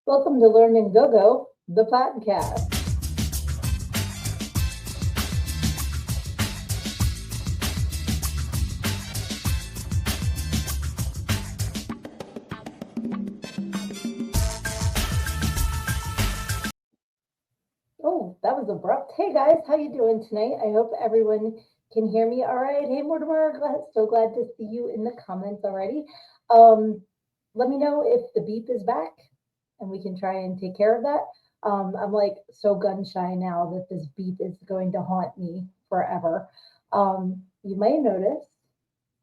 Welcome to Learn and Go Go, the podcast. Oh, that was abrupt. Hey guys, how you doing tonight? I hope everyone can hear me all right. Hey Mortimer, so glad to see you in the comments already. Um, Let me know if the beep is back and we can try and take care of that. I'm like so gun shy now that this beep is going to haunt me forever. You may notice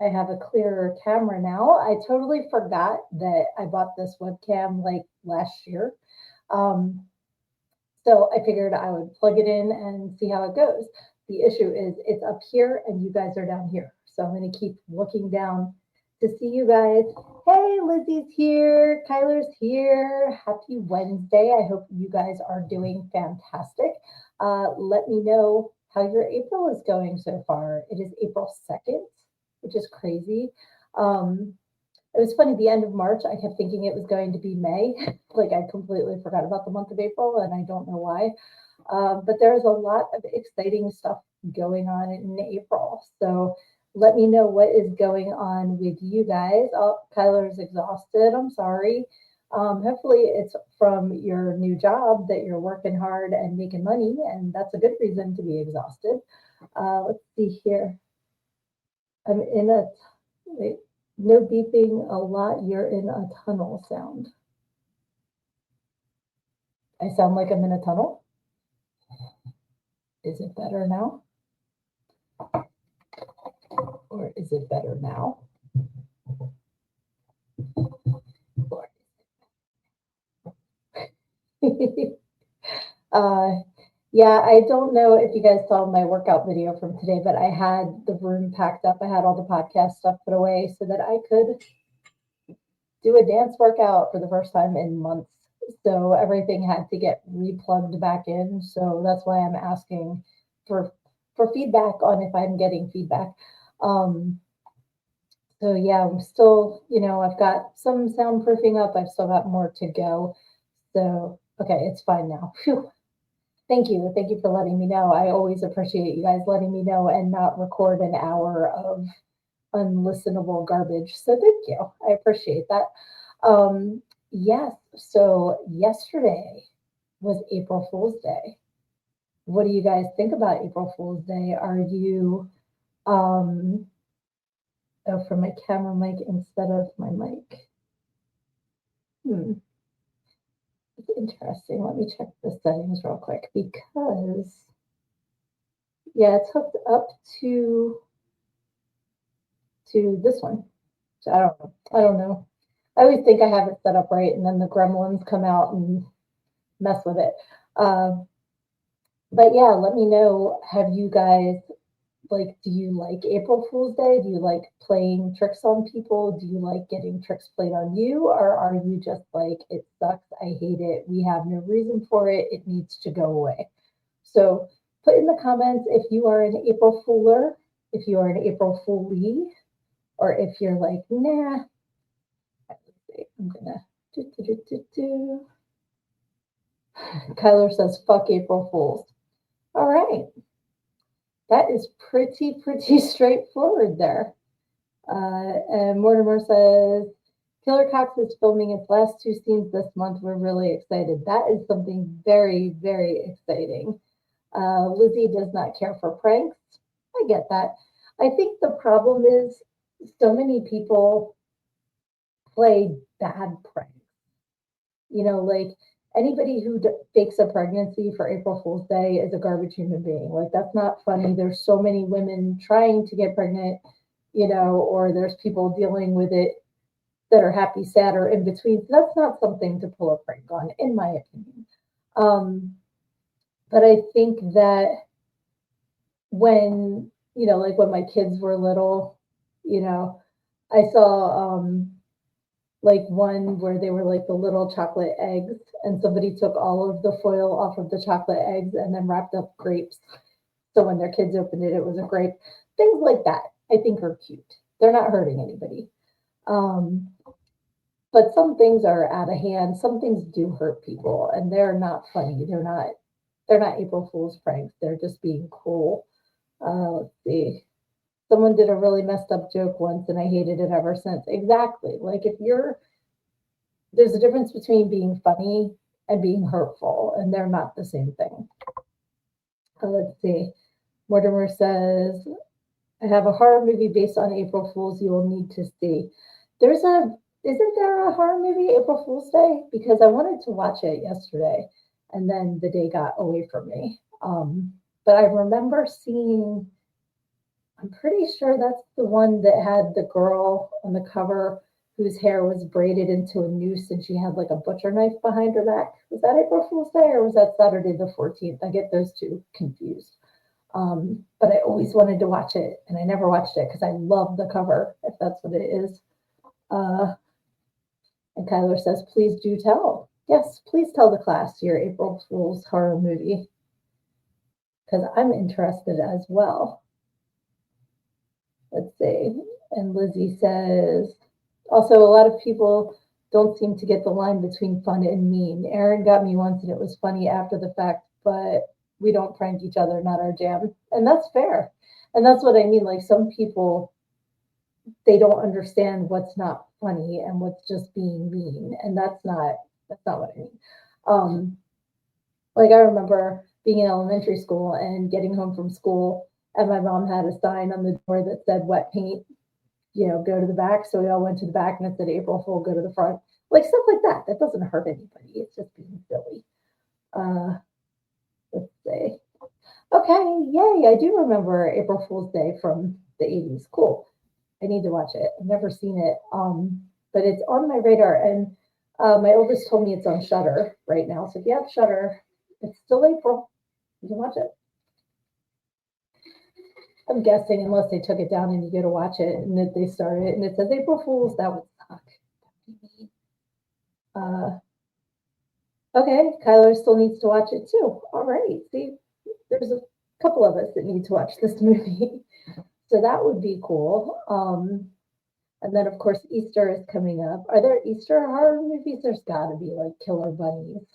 I have a clearer camera now. I totally forgot that I bought this webcam like last year. Um, so I figured I would plug it in and see how it goes. The issue is it's up here and you guys are down here. So I'm going to keep looking down to see you guys. Hey, Lizzie's here. Kyler's here. Happy Wednesday. I hope you guys are doing fantastic. Let me know how your April is going so far. It is April 2nd, which is crazy. Um, it was funny, the end of March, I kept thinking it was going to be May. Like I completely forgot about the month of April and I don't know why. But there's a lot of exciting stuff going on in April. So let me know what is going on with you guys. Oh, Kyler's exhausted. I'm sorry. Hopefully it's from your new job that you're working hard and making money, and that's a good reason to be exhausted. Let's see here. I'm in a wait, no beeping a lot. You're in a tunnel sound. I sound like I'm in a tunnel. Is it better now? Or is it better now? uh, yeah, I don't know if you guys saw my workout video from today, but I had the room packed up. I had all the podcast stuff put away so that I could do a dance workout for the first time in months. So everything had to get replugged back in. So that's why I'm asking for for feedback on if I'm getting feedback. Um, so yeah, I'm still, I've got some soundproofing up. I've still got more to go. So okay, it's fine now. Phew. Thank you. Thank you for letting me know. I always appreciate you guys letting me know and not record an hour of unlistenable garbage. So thank you. I appreciate that. Yes. So yesterday was April Fool's Day. What do you guys think about April Fool's Day? Are you um oh, from my camera mic instead of my mic? Hmm. It's interesting. Let me check the settings real quick because yeah, it's hooked up to this one. So I don't know. I don't know. I always think I have it set up right, and then the gremlins come out and mess with it. Um, but yeah, let me know. Have you guys like? Do you like April Fool's Day? Do you like playing tricks on people? Do you like getting tricks played on you, or are you just like it sucks? I hate it. We have no reason for it. It needs to go away. So put in the comments if you are an April Fooler, if you are an April Foolie, or if you're like, nah, I'm gonna do. Kyler says, fuck April Fools. All right. That is pretty straightforward there. And Mortimer says, Killer Cox is filming its last two scenes this month. We're really excited. That is something very exciting. Lizzie does not care for pranks. I get that. I think the problem is so many people play bad pranks. Like anybody who fakes a pregnancy for April Fool's Day is a garbage human being. Like that's not funny. There's so many women trying to get pregnant, or there's people dealing with it that are happy, sad, or in between. So that's not something to pull a prank on, in my opinion. But I think that when, like when my kids were little, you know, I saw like one where they were like the little chocolate eggs, and somebody took all of the foil off of the chocolate eggs and then wrapped up grapes. So when their kids opened it, it was a grape. Things like that, I think, are cute. They're not hurting anybody. Um, But some things are out of hand. Some things do hurt people, and they're not funny. They're not April Fool's pranks. They're just being cruel. Let's see. Someone did a really messed up joke once, and I hated it ever since. Exactly. Like if you're there's a difference between being funny and being hurtful, and they're not the same thing. Let's see. Mortimer says, I have a horror movie based on April Fools you will need to see. There's a, isn't there a horror movie, April Fool's Day? Because I wanted to watch it yesterday and then the day got away from me. But I remember seeing, I'm pretty sure that's the one that had the girl on the cover whose hair was braided into a noose and she had like a butcher knife behind her back. Was that April Fool's Day or was that Saturday the 14th? I get those two confused. But I always wanted to watch it and I never watched it because I love the cover, if that's what it is. And Kyler says, please do tell. Yes, please tell the class your April Fool's horror movie because I'm interested as well. Let's see. And Lizzie says, also, a lot of people don't seem to get the line between fun and mean. Aaron got me once and it was funny after the fact, but we don't prank each other, not our jam. And that's fair. And that's what I mean. Like some people, they don't understand what's not funny and what's just being mean. And that's not what I mean. Like I remember being in elementary school and getting home from school and my mom had a sign on the door that said wet paint, go to the back. So we all went to the back and it said April Fool, go to the front. Like stuff like that. That doesn't hurt anybody. It's just being silly. Let's see. Okay, yay. I do remember April Fool's Day from the 80s. Cool. I need to watch it. I've never seen it. But it's on my radar. And my oldest told me it's on Shudder right now. So if you have Shudder, it's still April. You can watch it. I'm guessing unless they took it down and you go to watch it and that they started it and it says April Fools, that would suck. Okay, Kyler still needs to watch it too. All right, see, there's a couple of us that need to watch this movie. So that would be cool. And then of course Easter is coming up. Are there Easter horror movies? There's gotta be like Killer Bunnies.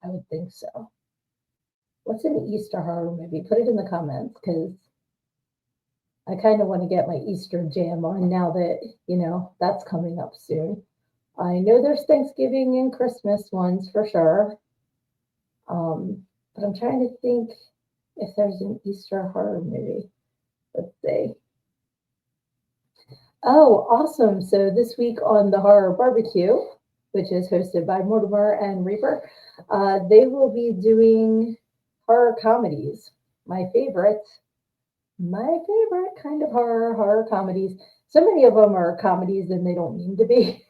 I would think so. What's an Easter horror movie? Put it in the comments because I kind of want to get my Easter jam on now that, that's coming up soon. I know there's Thanksgiving and Christmas ones for sure. But I'm trying to think if there's an Easter horror movie. Let's see. Oh, awesome. So this week on the Horror Barbecue, which is hosted by Mortimer and Reaper, they will be doing horror comedies. My favorite kind of horror comedies. So many of them are comedies and they don't mean to be.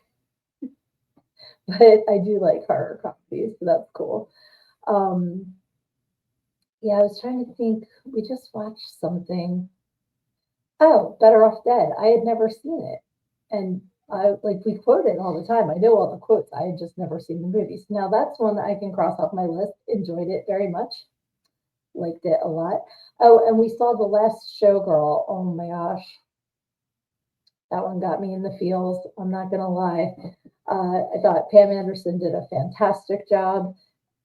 But I do like horror comedies, so that's cool. Yeah, I was trying to think. We just watched something. Oh, Better Off Dead. I had never seen it. And we quote it all the time. I know all the quotes. I had just never seen the movies. Now that's one that I can cross off my list. Enjoyed it very much. Liked it a lot. Oh, and we saw The Last Showgirl. Oh my gosh. That one got me in the feels. I'm not going to lie. I thought Pam Anderson did a fantastic job.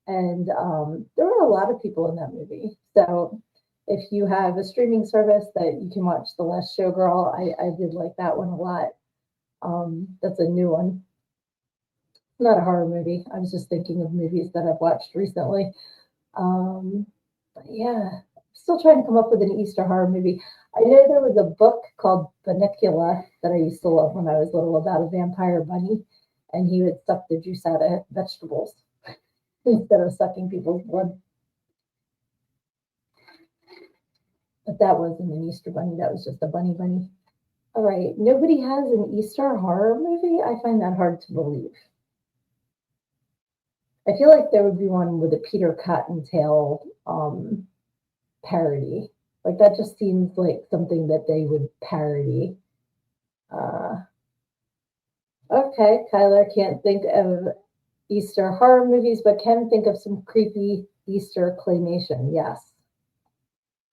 And there were a lot of people in that movie. So if you have a streaming service that you can watch The Last Showgirl, I did like that one a lot. That's a new one. Not a horror movie. I was just thinking of movies that I've watched recently. But yeah, still trying to come up with an Easter horror movie. I know there was a book called Bunnicula that I used to love when I was little about a vampire bunny, and he would suck the juice out of vegetables instead of sucking people's blood. But that wasn't an Easter bunny, that was just a bunny bunny. All right, nobody has an Easter horror movie? I find that hard to believe. I feel like there would be one with a Peter Cottontail parody. Like that just seems like something that they would parody. Okay, Kyler can't think of Easter horror movies, but can think of some creepy Easter claymation. Yes.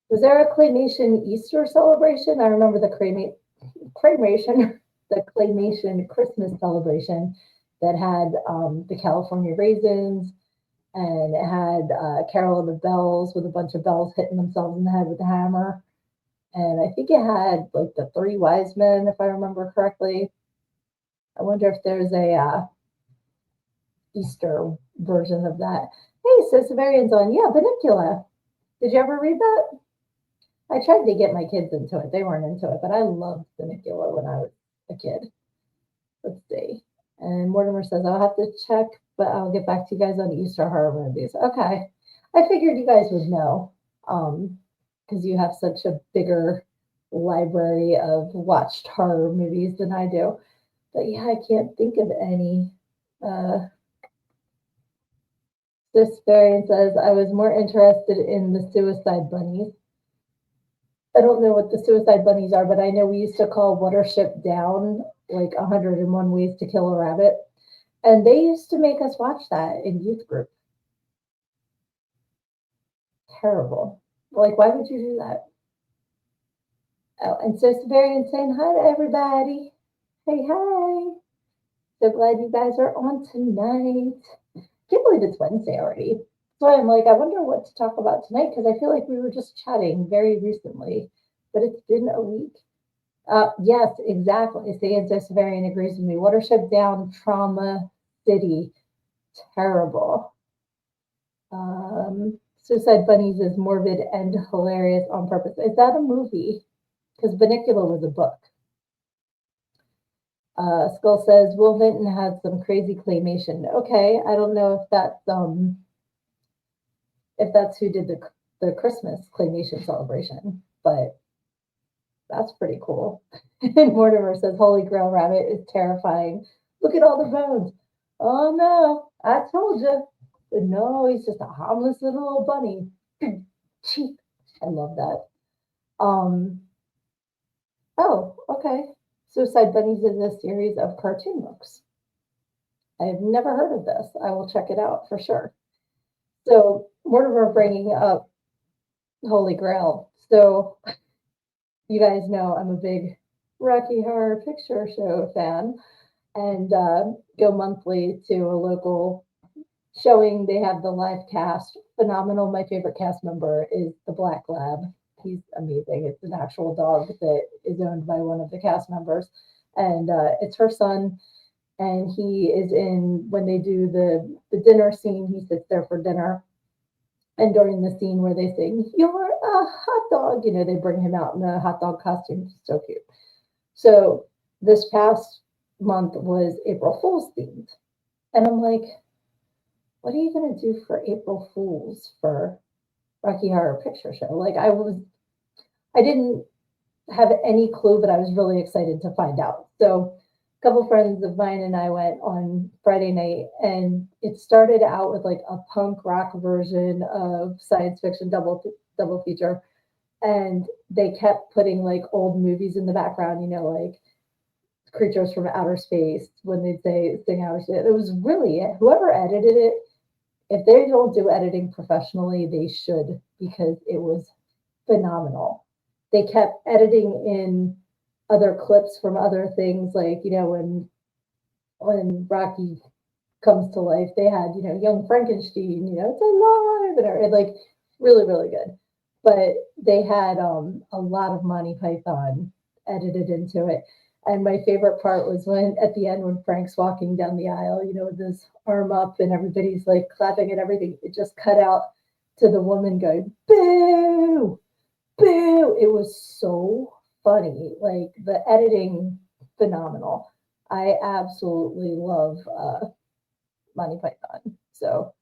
Was there a claymation Easter celebration? I remember the claymation, the claymation Christmas celebration. that had the California raisins, and it had Carol of the Bells with a bunch of bells hitting themselves in the head with a hammer. And I think it had like the three wise men, if I remember correctly. I wonder if there's a Easter version of that. Hey, so Severian's on. Yeah, Bunnicula. Did you ever read that? I tried to get my kids into it. They weren't into it, but I loved Bunnicula when I was a kid. Let's see. And Mortimer says, I'll have to check, but I'll get back to you guys on Easter horror movies. Okay. I figured you guys would know because you have such a bigger library of watched horror movies than I do. But yeah, I can't think of any. Uh, this variant says, I was more interested in the suicide bunnies. I don't know what the suicide bunnies are, but I know we used to call Watership Down like 101 Ways to Kill a Rabbit. And they used to make us watch that in youth group. Terrible. Like, why would you do that? Oh, and so Severian saying hi to everybody. Hey, hi. So glad you guys are on tonight. Can't believe it's Wednesday already. So I'm like, I wonder what to talk about tonight because I feel like we were just chatting very recently, but it's been a week. Yes, exactly. See, and so Severian agrees with me. Watership Down, Trauma City, terrible. Suicide Bunnies is morbid and hilarious on purpose. Is that a movie? Because Bunnicula was a book. Skull says Will Vinton had some crazy claymation. Okay, I don't know if that's who did the Christmas claymation celebration, but that's pretty cool. And Mortimer says Holy Grail Rabbit is terrifying. Look at all the bones. Oh no, I told you. But no, he's just a harmless little bunny. Cheap. I love that. Um. Oh, okay. Suicide Bunnies is a series of cartoon books. I have never heard of this. I will check it out for sure. So Mortimer bringing up Holy Grail. So you guys know I'm a big Rocky Horror Picture Show fan, and go monthly to a local showing. They have the live cast. Phenomenal. My favorite cast member is the Black Lab. He's amazing. It's an actual dog that is owned by one of the cast members, and it's her son. And he is in when they do the dinner scene. He sits there for dinner, and during the scene where they sing "You're a hot dog," they bring him out in a hot dog costume. It's so cute. So this past month was April Fool's themed, and I'm like, what are you going to do for April Fools for Rocky Horror Picture Show? Like I didn't have any clue, but I was really excited to find out. So a couple friends of mine and I went on Friday night, and it started out with like a punk rock version of science fiction double feature, and they kept putting like old movies in the background, like Creatures from Outer Space when they'd say sing outer space. It was really whoever edited it. If they don't do editing professionally, they should because it was phenomenal. They kept editing in other clips from other things, like when Rocky comes to life, they had young Frankenstein, it's alive, and like really really good. But they had a lot of Monty Python edited into it. And my favorite part was when at the end when Frank's walking down the aisle, with his arm up and everybody's like clapping and everything. It just cut out to the woman going, boo, boo. It was so funny. Like the editing, phenomenal. I absolutely love Monty Python. So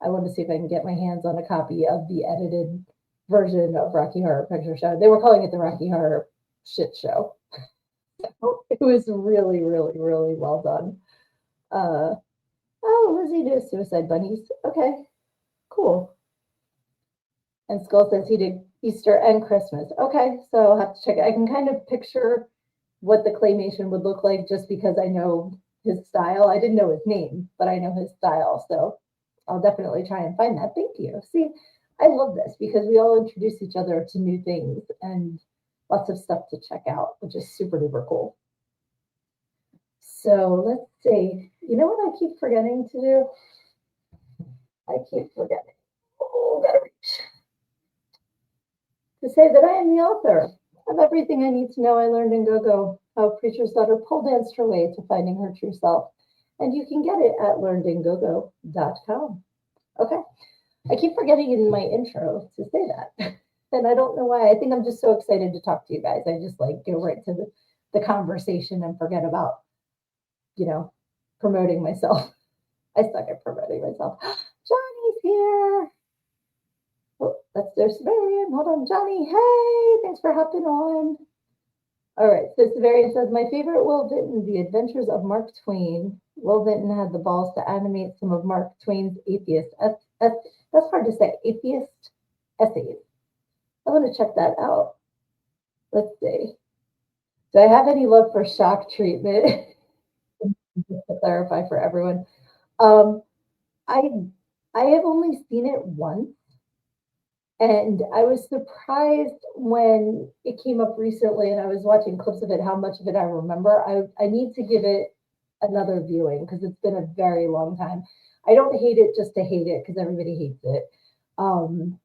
I want to see if I can get my hands on a copy of the edited version of Rocky Horror Picture Show. They were calling it the Rocky Horror Shit Show. It was really, really, really well done. Oh, Lizzie does Suicide Bunnies. Okay, cool. And Skull says he did Easter and Christmas. Okay, so I'll have to check it. I can kind of picture what the claymation would look like just because I know his style. I didn't know his name, but I know his style. So I'll definitely try and find that. Thank you. See, I love this because we all introduce each other to new things and lots of stuff to check out, which is super duper cool. So let's see. You know what I keep forgetting to do? I keep forgetting. Oh, gotta reach. To say that I am the author of everything I need to know I learned in Go-Go, how a preacher's daughter pole danced her way to finding her true self. And you can get it at learnedingogo.com. Okay. I keep forgetting in my intro to say that. And I don't know why. I think I'm just so excited to talk to you guys. I just like go right to the conversation and forget about, you know, promoting myself. I suck at promoting myself. Johnny's here. Oh, that's their Severian. Hold on, Johnny. Hey, thanks for hopping on. All right, so Severian says, my favorite Will Vinton, The Adventures of Mark Twain. Will Vinton had the balls to animate some of Mark Twain's that's hard to say, atheist essays. I want to check that out. Let's see. Do I have any love for shock treatment? Just to clarify for everyone. Um, I I have only seen it once. And I was surprised when it came up recently and I was watching clips of it, how much of it I remember. I need to give it another viewing because it's been a very long time. I don't hate it just to hate it because everybody hates it. Um,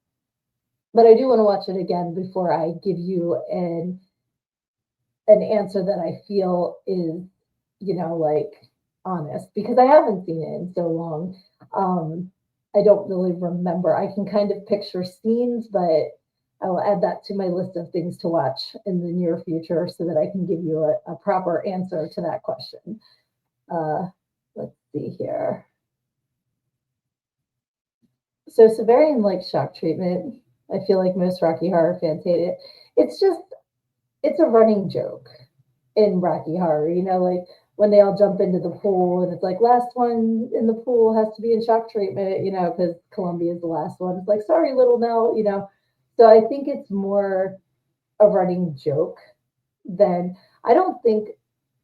but I do want to watch it again before I give you an answer that I feel is, like honest because I haven't seen it in so long. I don't really remember. I can kind of picture scenes, but I will add that to my list of things to watch in the near future so that I can give you a proper answer to that question. Let's see here. So Severian likes shock treatment. I feel like most Rocky Horror fans hate it. It's just, it's a running joke in Rocky Horror, like when they all jump into the pool and it's like last one in the pool has to be in shock treatment, because Columbia is the last one. It's like, sorry, little Nell. So I think it's more a running joke than I don't think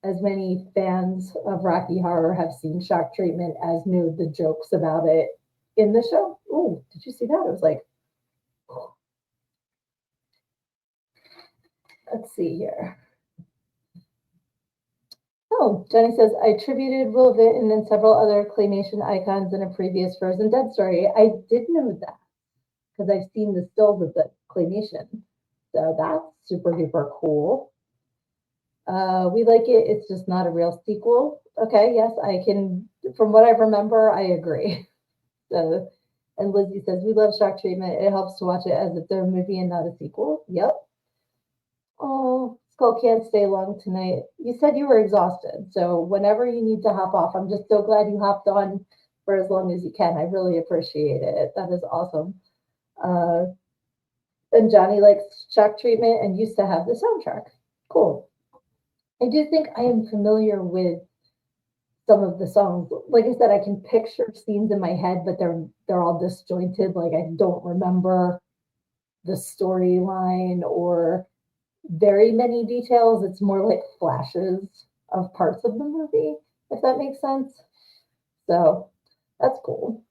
as many fans of Rocky Horror have seen shock treatment as knew the jokes about it in the show. Oh, did you see that? It was like, let's see here. Oh, Jenny says, I attributed Will Vinton and several other claymation icons in a previous Frozen Dead story. I did know that because I've seen the stills of the claymation. So that's super duper cool. We like it. It's just not a real sequel. Okay, yes, I can, from what I remember, I agree. So, and Lizzie says, we love shock treatment. It helps to watch it as if they're a movie and not a sequel. Yep. Oh, Skull can't stay long tonight. You said you were exhausted, so whenever you need to hop off, I'm just so glad you hopped on for as long as you can. I really appreciate it. That is awesome. Uh, and Johnny likes shock treatment and used to have the soundtrack. Cool. I do think I am familiar with some of the songs. Like I said, I can picture scenes in my head, but they're all disjointed. Like I don't remember the storyline or very many details. It's more like flashes of parts of the movie, if that makes sense. So that's cool.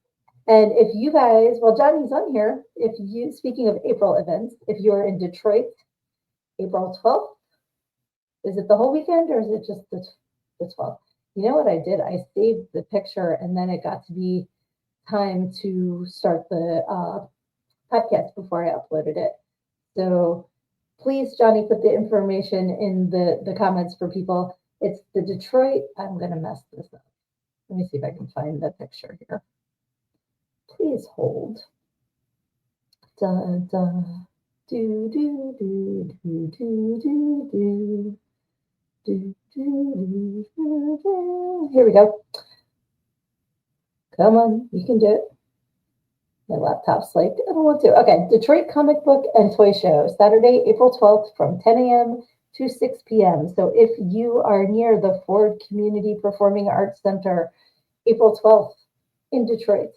And if you guys, well, Johnny's on here. If you, speaking of April events, if you're in Detroit, April 12th, is it the whole weekend or is it just the 12th? You know what I did? I saved the picture and then it got to be time to start the podcast before I uploaded it. So please, Johnny, put the information in the comments for people. It's the Detroit. I'm going to mess this up. Let me see if I can find the picture here. Please hold. Dun, dun. Do, do, do, do, do, do, do. Do, do, do, do. Here we go. Come on, you can do it. My laptop's like, I don't want to. Okay, Detroit Comic Book and Toy Show, Saturday, April 12th from 10 a.m. to 6 p.m. So if you are near the Ford Community Performing Arts Center, April 12th in Detroit,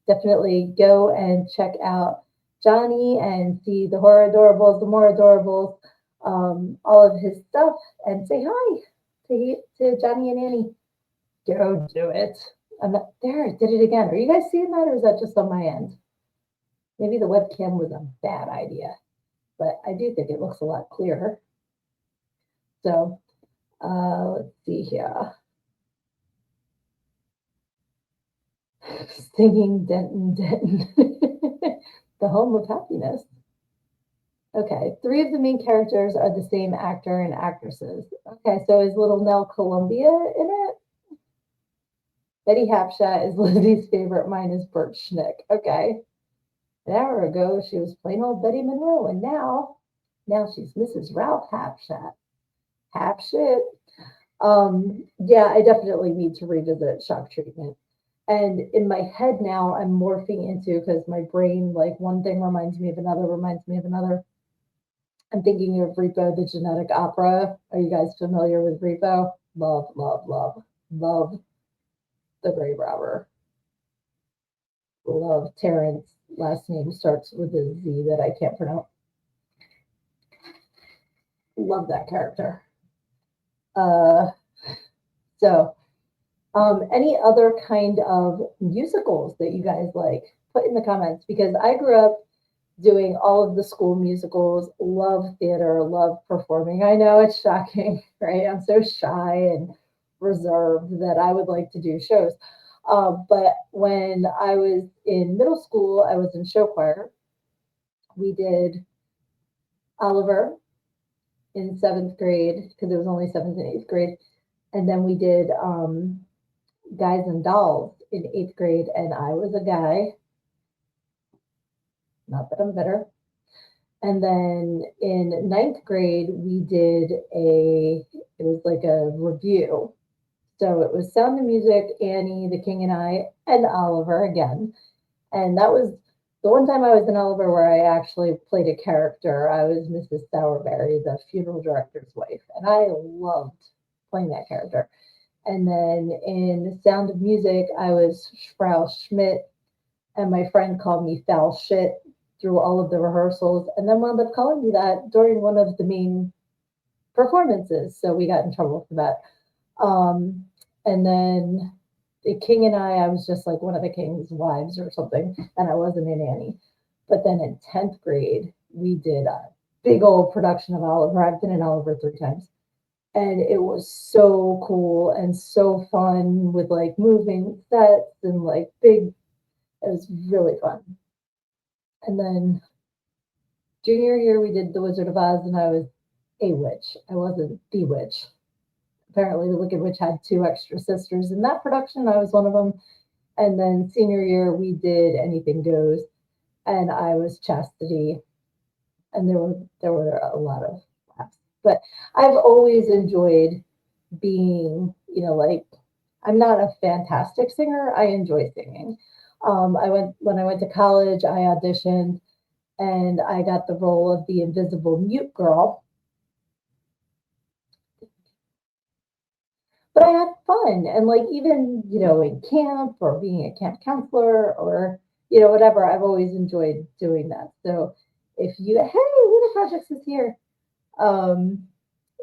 definitely go and check out Johnny and see the Horror Adorables, the More Adorables, all of his stuff, and say hi to Johnny and Annie. Go do it. I'm not there. I did it again. Are you guys seeing that, or is that just on my end? Maybe the webcam was a bad idea, but I do think it looks a lot clearer. So let's see here. Singing Denton Denton. The home of happiness. Okay, three of the main characters are the same actor and actresses. Okay, so is Little Nell Columbia in it? Betty Hapshat is Lizzie's favorite. Mine is Bert Schnick. Okay. An hour ago, she was plain old Betty Monroe, and now she's Mrs. Ralph Hapshat. Hapshit. Yeah, I definitely need to revisit Shock Treatment. And in my head now, I'm morphing into because my brain, like one thing reminds me of another, reminds me of another. I'm thinking of Repo, the Genetic Opera. Are you guys familiar with Repo? Love, love, love, love the Grave Robber. Love Terrence. Last name starts with a Z that I can't pronounce. Love that character. Uh, so, any other kind of musicals that you guys like? Put in the comments because I grew up doing all of the school musicals, love theater, love performing. I know it's shocking, right? I'm so shy and reserved that I would like to do shows. But when I was in middle school, I was in show choir. We did Oliver in seventh grade because it was only seventh and eighth grade. And then we did Guys and Dolls in eighth grade, and I was a guy. Not that I'm better. And then in ninth grade, we did it was like a review. So it was Sound of Music, Annie, The King and I, and Oliver again. And that was the one time I was in Oliver where I actually played a character. I was Mrs. Sowerberry, the funeral director's wife. And I loved playing that character. And then in Sound of Music, I was Frau Schmidt, and my friend called me foul shit through all of the rehearsals, and then wound up calling me that during one of the main performances. So we got in trouble for that. And then the King and I was just like one of the king's wives or something, and I wasn't in Annie. But then in 10th grade, we did a big old production of Oliver. I've been in Oliver 3 times. And it was so cool and so fun with like moving sets and like big, it was really fun. And then junior year, we did The Wizard of Oz, and I was a witch. I wasn't the witch. Apparently, the Wicked Witch had two extra sisters in that production. I was one of them. And then senior year, we did Anything Goes, and I was Chastity. And there were a lot of laughs. But I've always enjoyed being, like I'm not a fantastic singer. I enjoy singing. When I went to college, I auditioned and I got the role of the invisible mute girl. But I had fun and like even, in camp or being a camp counselor or, whatever, I've always enjoyed doing that. So if you hey, Luna Projects is here.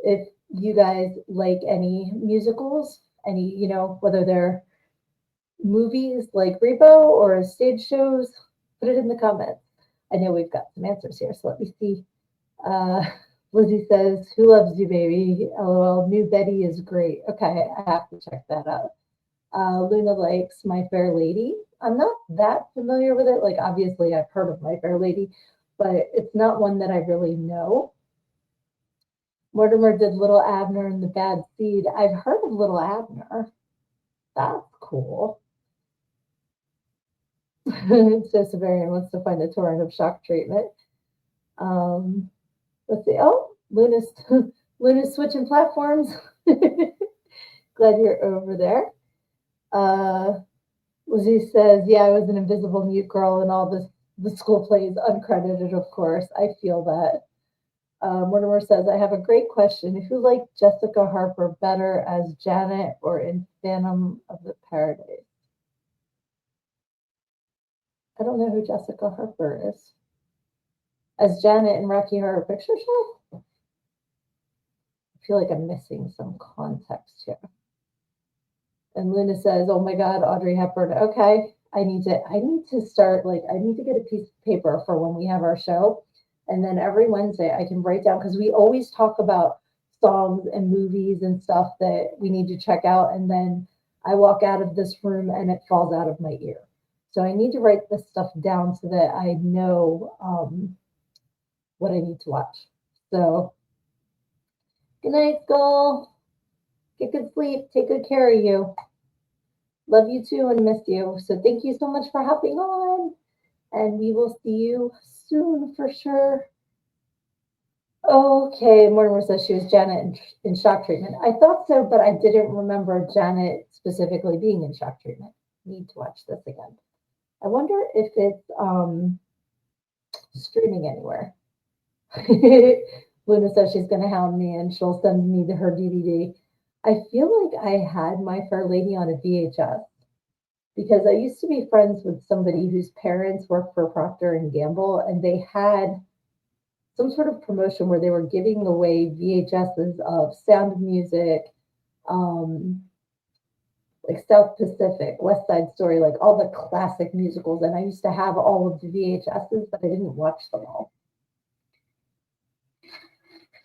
If you guys like any musicals, any, whether they're movies like Repo or stage shows, put it in the comments. I know we've got some answers here, so let me see. Uh, Lizzie says, "Who loves you, baby?" LOL. New Betty is great. Okay, I have to check that out. Luna likes My Fair Lady. I'm not that familiar with it. Like, obviously, I've heard of My Fair Lady, but it's not one that I really know. Mortimer did Little Abner and the Bad Seed. I've heard of Little Abner. That's cool. So Severian wants to find a torrent of Shock Treatment. Let's see. Oh, Luna's switching platforms. Glad you're over there. Lizzie says, "Yeah, I was an invisible mute girl in all the school plays, uncredited, of course. I feel that." Mortimer says, "I have a great question. Who liked Jessica Harper better as Janet or in Phantom of the Paradise?" I don't know who Jessica Harper is. As Janet in Rocky Horror Picture Show? I feel like I'm missing some context here. And Luna says, "Oh my God, Audrey Hepburn." Okay, I need to start I need to get a piece of paper for when we have our show, and then every Wednesday I can write down because we always talk about songs and movies and stuff that we need to check out, and then I walk out of this room and it falls out of my ear. So I need to write this stuff down so that I know what I need to watch. So good night, Skull. Get good sleep. Take good care of you. Love you too and miss you. So thank you so much for hopping on. And we will see you soon for sure. Okay, Mortimer says she was Janet in shock treatment. I thought so, but I didn't remember Janet specifically being in shock treatment. Need to watch this again. I wonder if it's streaming anywhere. Luna says she's going to hound me and she'll send me her DVD. I feel like I had My Fair Lady on a VHS because I used to be friends with somebody whose parents worked for Procter and Gamble, and they had some sort of promotion where they were giving away VHSs of Sound of Music, um, like South Pacific, West Side Story, like all the classic musicals. And I used to have all of the VHSs, but I didn't watch them all.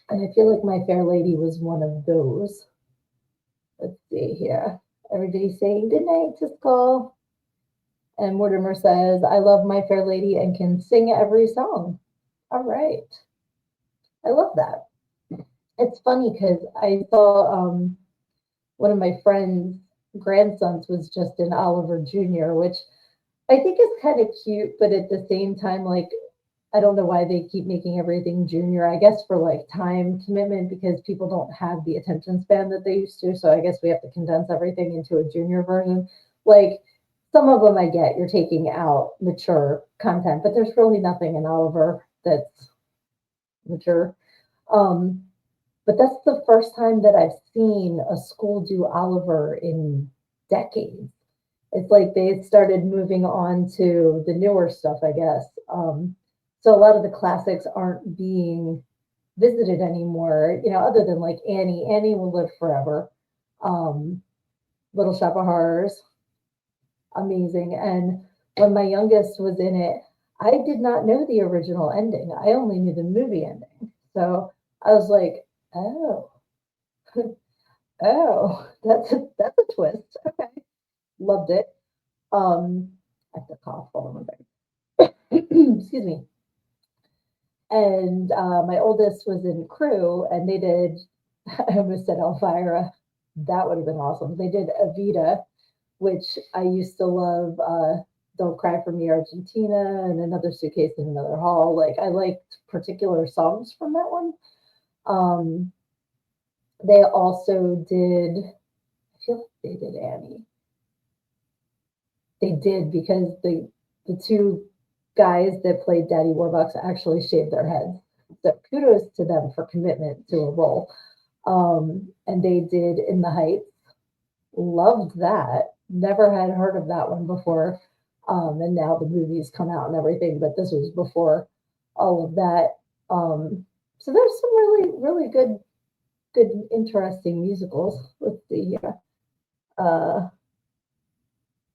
And I feel like My Fair Lady was one of those. Let's see here. Everybody's saying good night to Skull. And Mortimer says, I love My Fair Lady and can sing every song. All right. I love that. It's funny because I saw one of my friend's grandsons was just in Oliver Jr., which I think is kind of cute, but at the same time, like, I don't know why they keep making everything junior. I guess for like time commitment because people don't have the attention span that they used to. So I guess we have to condense everything into a junior version. Like some of them I get, you're taking out mature content, but there's really nothing in Oliver that's mature. Um, but that's the first time that I've seen a school do Oliver in decades. It's like they started moving on to the newer stuff, I guess. So a lot of the classics aren't being visited anymore, other than like Annie. Annie will live forever. Um, Little Shop of Horrors, amazing. And when my youngest was in it, I did not know the original ending. I only knew the movie ending. So I was like, oh, oh, that's a twist. Okay. Loved it. I have to cough. Hold on one second. Excuse me. And my oldest was in crew, and they did. I almost said Elvira. That would have been awesome. They did Evita, which I used to love. Don't Cry for Me, Argentina, and Another Suitcase in Another Hall. Like I liked particular songs from that one. Um, they also did. I feel like they did Annie. They did because the two guys that played Daddy Warbucks actually shaved their heads. So kudos to them for commitment to a role. And they did In the Heights. Loved that. Never had heard of that one before. And now the movies come out and everything, but this was before all of that. So there's some really, really good, interesting musicals. Let's see here.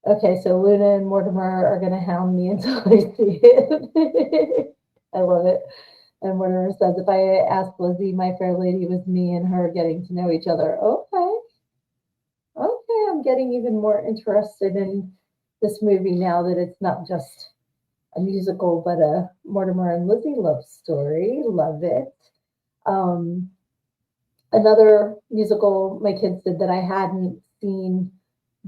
Okay, so Luna and Mortimer are going to hound me until I see it. I love it. And Mortimer says, if I ask Lizzie, My Fair Lady was me and her getting to know each other. Okay. Okay, I'm getting even more interested in this movie now that it's not just a musical, but a Mortimer and Lizzie love story. Love it. Um, Another musical my kids did that I hadn't seen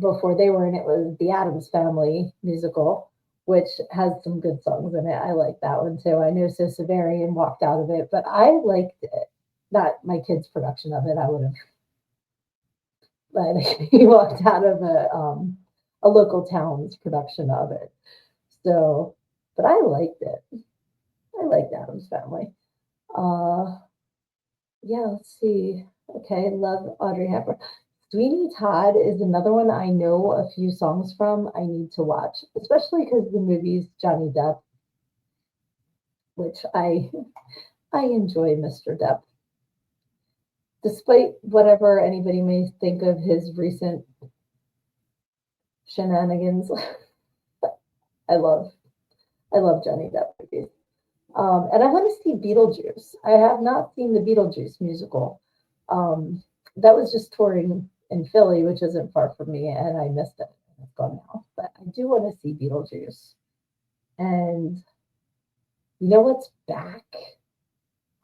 before they were in it was the Addams Family musical, which has some good songs in it. I like that one too. I know So Severian walked out of it, but I liked it. Not my kids' production of it. I would have, but he walked out of a local town's production of it. So, but I liked it. I liked Addams Family. Uh, yeah, let's see. Okay, love Audrey Hepburn. Sweeney Todd is another one I know a few songs from. I need to watch, especially because the movie's Johnny Depp, which I enjoy Mr. Depp. Despite whatever anybody may think of his recent shenanigans, I love I love Johnny Depp movies. And I want to see Beetlejuice. I have not seen the Beetlejuice musical. Um, that was just touring in Philly, which isn't far from me, and I missed it. It's gone now, but I do want to see Beetlejuice. And you know what's back?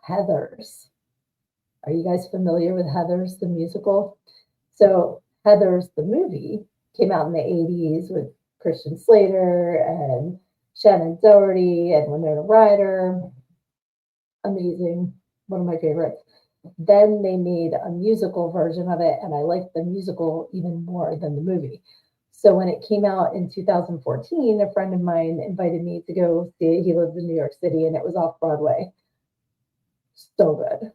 Heathers. Are you guys familiar with Heathers, the musical? So, Heathers, the movie, came out in the 80s with Christian Slater and Shannon Doherty and Winona Ryder. Amazing. One of my favorites. Then they made a musical version of it, and I liked the musical even more than the movie. So when it came out in 2014, a friend of mine invited me to go see it. He lives in New York City, and it was off Broadway. So good.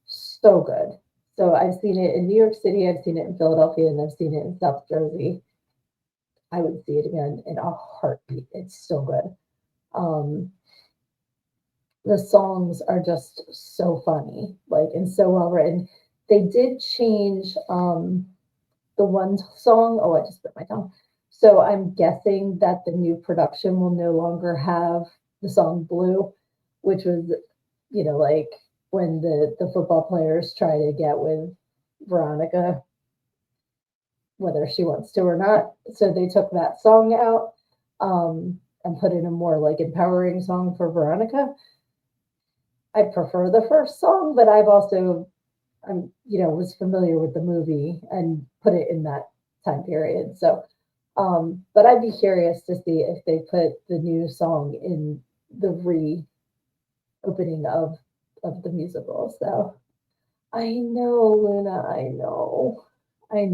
So good. So I've seen it in New York City, I've seen it in Philadelphia, and I've seen it in South Jersey. I would see it again in a heartbeat. It's so good. Um, the songs are just so funny, like, and so well written. They did change the one song. Oh, I just bit my tongue. So I'm guessing that the new production will no longer have the song Blue, which was, like when the football players try to get with Veronica, whether she wants to or not. So they took that song out and put in a more like empowering song for Veronica. I prefer the first song, but was familiar with the movie and put it in that time period. So, but I'd be curious to see if they put the new song in the reopening of the musical. So I know, Luna, I know. I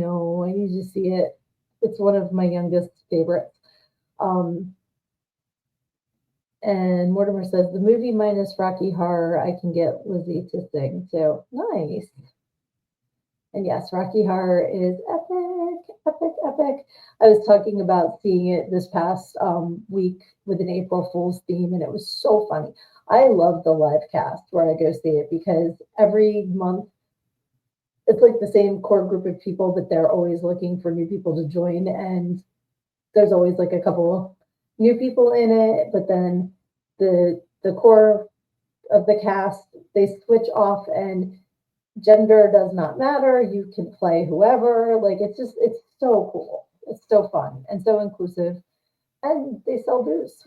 need to see it. It's one of my youngest favorites. Um, and Mortimer says the movie minus Rocky Horror, I can get Lizzie to sing too. Nice. And yes, Rocky Horror is epic, epic, epic. I was talking about seeing it this past week with an April Fool's theme, and it was so funny. I love the live cast where I go see it because every month it's like the same core group of people, but they're always looking for new people to join. And there's always like a couple new people in it, but then the core of the cast, they switch off and gender does not matter. You can play whoever. Like it's so cool. It's so fun and so inclusive. And they sell booze.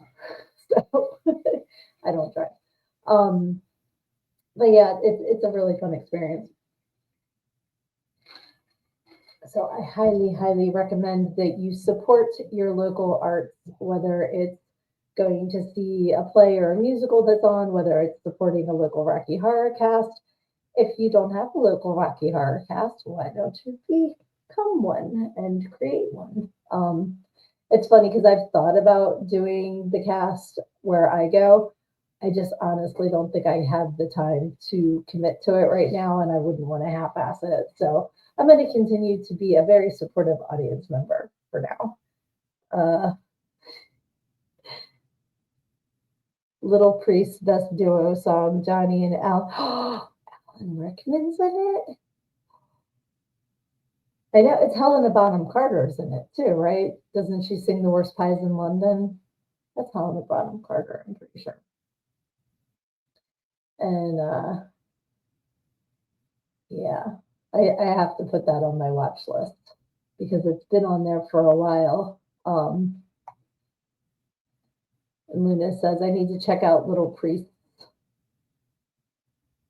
So I don't drive. Um, but yeah, it's a really fun experience. So I highly, highly recommend that you support your local arts, whether it's going to see a play or a musical that's on, whether it's supporting a local Rocky Horror cast. If you don't have a local Rocky Horror cast, why don't you become one and create one? It's funny because I've thought about doing the cast where I go. I just honestly don't think I have the time to commit to it right now, and I wouldn't want to half-ass it. So I'm going to continue to be a very supportive audience member for now. Little Priest best duo song, Johnny and Al. Alan Rickman's in it. I know it's Helena Bonham Carter's in it too, right? Doesn't she sing The Worst Pies in London? That's Helena Bonham Carter, I'm pretty sure. And yeah, I have to put that on my watch list because it's been on there for a while. And Luna says I need to check out Little Priest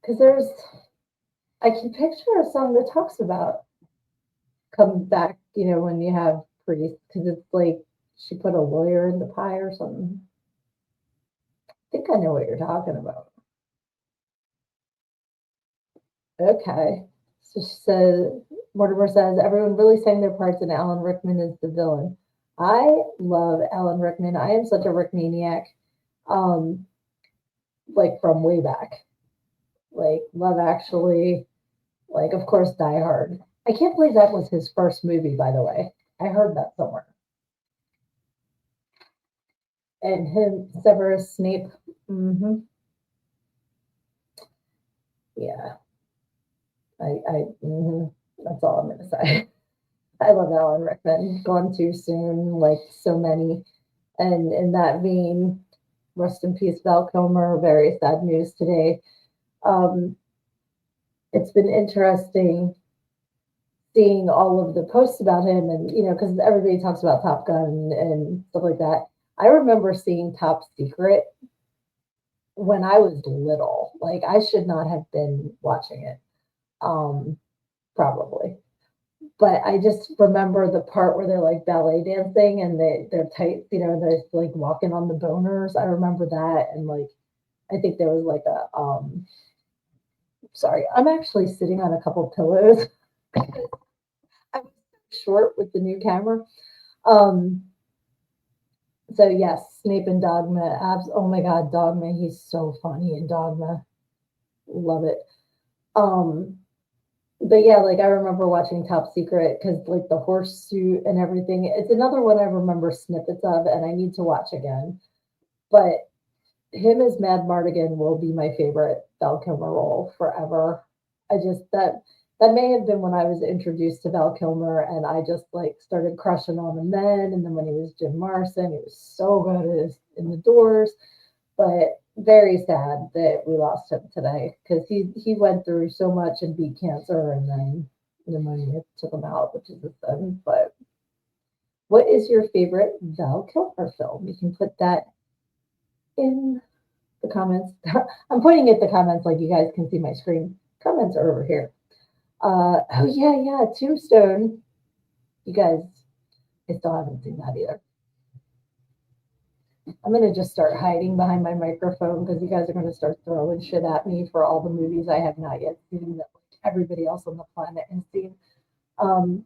because I can picture a song that talks about come back, when you have Priest, because it's like she put a lawyer in the pie or something. I think I know what you're talking about. Okay. So she says, Mortimer says, everyone really sang their parts and Alan Rickman is the villain. I love Alan Rickman. I am such a Rick maniac. Like from way back. Like Love Actually, like of course Die Hard. I can't believe that was his first movie, by the way. I heard that somewhere. And him, Severus Snape. Mm-hmm. Yeah. That's all I'm gonna say. I love Alan Rickman. Gone too soon, like so many. And in that vein, rest in peace, Val Kilmer. Very sad news today. Um, it's been interesting seeing all of the posts about him and, because everybody talks about Top Gun and stuff like that. I remember seeing Top Secret when I was little. Like I should not have been watching it. Um, Probably. But I just remember the part where they're like ballet dancing and they're tight, they're like walking on the boners. I remember that and like I think there was like a sorry, I'm actually sitting on a couple pillows. I'm short with the new camera. Um so yes, Snape and Dogma. Oh my god, Dogma, he's so funny in Dogma. Love it. Um but yeah, like I remember watching Top Secret because like the horse suit and everything. It's another one I remember snippets of and I need to watch again. But him as Mad Mardigan will be my favorite Val Kilmer role forever. I just that may have been when I was introduced to Val Kilmer and I just like started crushing on him then. And then when he was Jim Morrison, he was so good in the Doors. But very sad that we lost him today because he went through so much and beat cancer and then pneumonia took him out, which is a sin. But what is your favorite Val Kilmer film? You can put that in the comments. I'm pointing at the comments like you guys can see my screen. Comments are over here. Oh yeah, yeah, Tombstone. You guys, I still haven't seen that either. I'm gonna just start hiding behind my microphone because you guys are gonna start throwing shit at me for all the movies I have not yet seen that like, everybody else on the planet has seen. Um,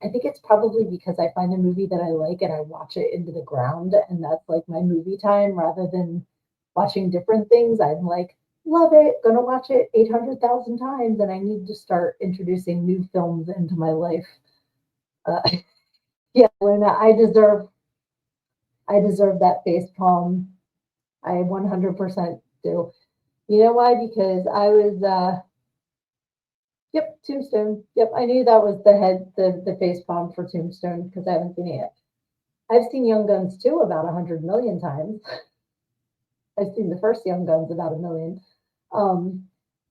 I think it's probably because I find a movie that I like and I watch it into the ground, and that's like my movie time rather than watching different things. I'm like, love it, gonna watch it 800,000 times, and I need to start introducing new films into my life. Uh, yeah, Luna, I deserve that face palm. I 100% do. You know why? Because I was, yep, Tombstone. Yep, I knew that was the face palm for Tombstone because I haven't seen it yet. I've seen Young Guns too about 100 million times. I've seen the first Young Guns about a million. Um,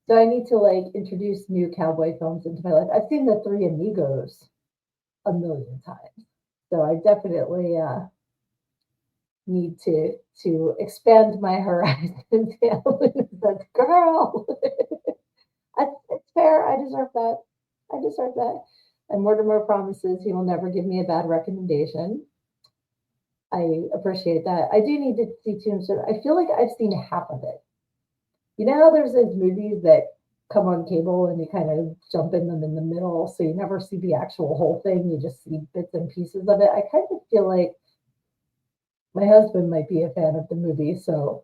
so I need to like introduce new cowboy films into my life. I've seen the Three Amigos a million times. So I definitely need to expand my horizons. Yeah, that's girl. It's fair. I deserve that. I deserve that. And Mortimer promises he will never give me a bad recommendation. I appreciate that. I do need to see Tombstone. I feel like I've seen half of it. You know how there's those movies that come on cable and you kind of jump in them in the middle, so you never see the actual whole thing. You just see bits and pieces of it. I kind of feel like my husband might be a fan of the movie, so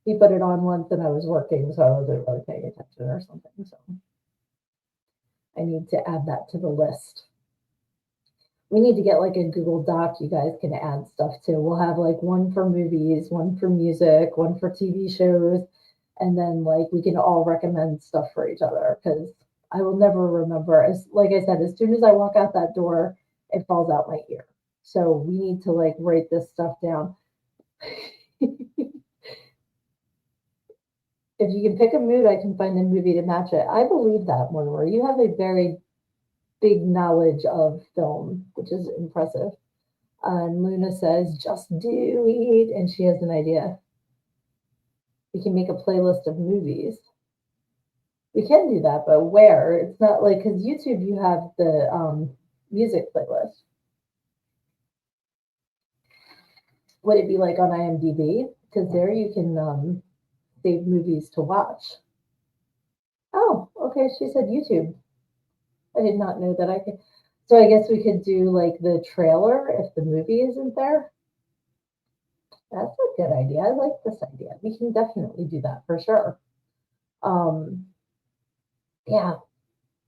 he put it on once and I was working, so I wasn't really paying attention or something. So I need to add that to the list. We need to get like a Google Doc you guys can add stuff to. We'll have like one for movies, one for music, one for TV shows, and then like we can all recommend stuff for each other because I will never remember. As like I said, as soon as I walk out that door, it falls out my ear. So we need to like write this stuff down. If you can pick a mood, I can find a movie to match it. I believe that, Mortimer. You have a very big knowledge of film, which is impressive. And Luna says, just do it. And she has an idea. We can make a playlist of movies. We can do that, but where? It's not like, because YouTube, you have the music playlist. Would it be like on IMDb? Because there you can save movies to watch. Oh, okay. She said YouTube. I did not know that I could. So I guess we could do like the trailer if the movie isn't there. That's a good idea. I like this idea. We can definitely do that for sure. Um, yeah,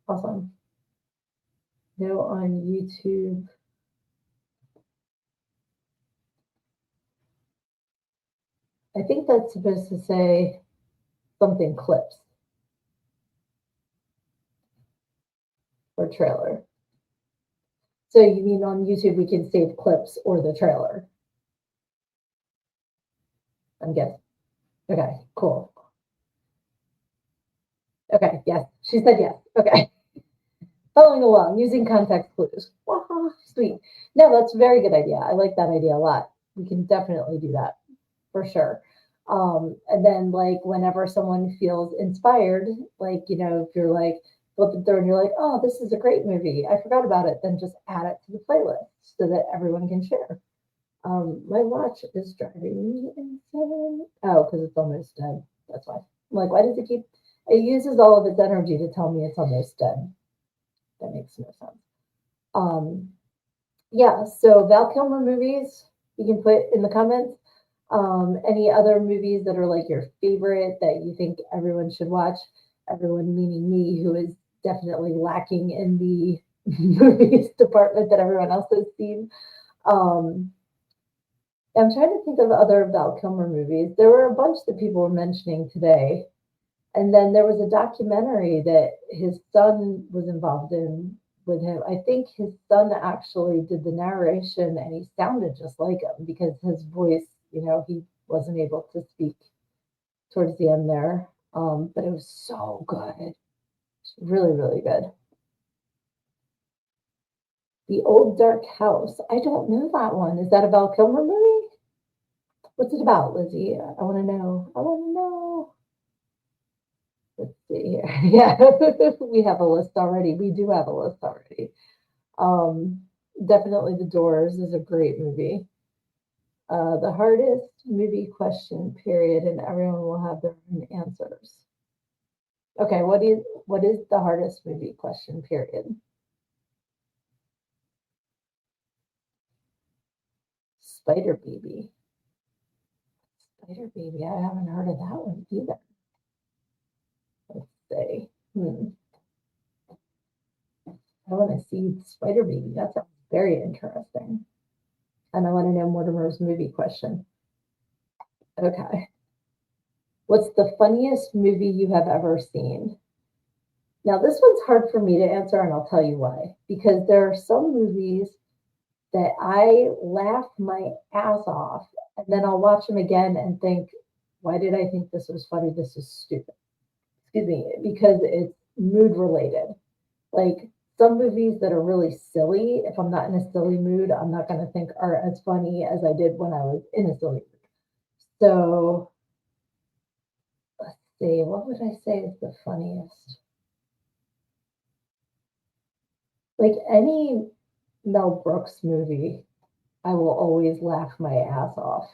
awesome. No on YouTube. I think that's supposed to say something clips or trailer. So you mean on YouTube we can save clips or the trailer? I'm guessing. Okay, cool. Okay, yes. She said yes. Okay. Following along, using context clues. Wow, sweet. No, that's a very good idea. I like that idea a lot. We can definitely do that for sure. And then like whenever someone feels inspired, like, if you're like flipping through and you're like, oh, this is a great movie. I forgot about it. Then just add it to the playlist so that everyone can share. My watch is driving me insane. Oh, because it's almost dead. That's why. I'm like, why does it keep? It uses all of its energy to tell me it's almost dead. That makes no sense. Um, yeah. So Val Kilmer movies, you can put in the comments. Any other movies that are like your favorite that you think everyone should watch? Everyone meaning me, who is definitely lacking in the movies department that everyone else has seen. Um, I'm trying to think of other Val Kilmer movies. There were a bunch that people were mentioning today. And then there was a documentary that his son was involved in with him. I think his son actually did the narration and he sounded just like him because his voice, he wasn't able to speak towards the end there. But it was so good. It's really, really good. The Old Dark House. I don't know that one. Is that a Val Kilmer movie? What's it about, Lizzie? I want to know. I want to know. Let's see here. Yeah, we have a list already. We do have a list already. Um, Definitely The Doors is a great movie. The hardest movie question, period, and everyone will have their own answers. Okay, what is the hardest movie question, period? Spider Baby. Spider Baby. I haven't heard of that one either. Let's see. I want to see Spider Baby. That sounds very interesting. And I want to know Mortimer's movie question. Okay. What's the funniest movie you have ever seen? Now, this one's hard for me to answer, and I'll tell you why. Because there are some movies that I laugh my ass off, and then I'll watch them again and think, why did I think this was funny? This is stupid. Excuse me, because it's mood related. Like some movies that are really silly, if I'm not in a silly mood, I'm not going to think are as funny as I did when I was in a silly mood. So let's see, what would I say is the funniest? Like any Mel Brooks movie, I will always laugh my ass off.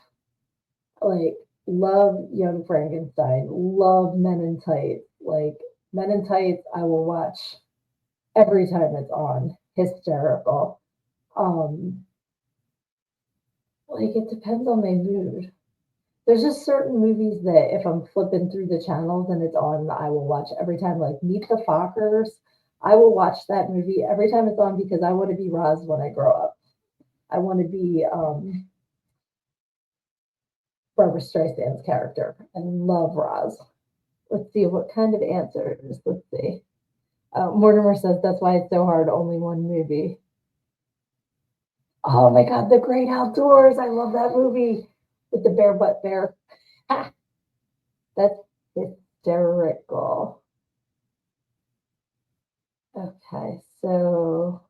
Like, love Young Frankenstein, love Men in Tights. Like, Men in Tights, I will watch every time it's on. Hysterical. Um, like, it depends on my mood. There's just certain movies that if I'm flipping through the channels and it's on, I will watch every time. Like Meet the Fockers, I will watch that movie every time it's on because I want to be Roz when I grow up. I want to be Barbara Streisand's character. I love Roz. Let's see what kind of answers. Let's see. Mortimer says that's why it's so hard. Only one movie. Oh my God, The Great Outdoors. I love that movie with the bear butt bear. That's hysterical. Okay, so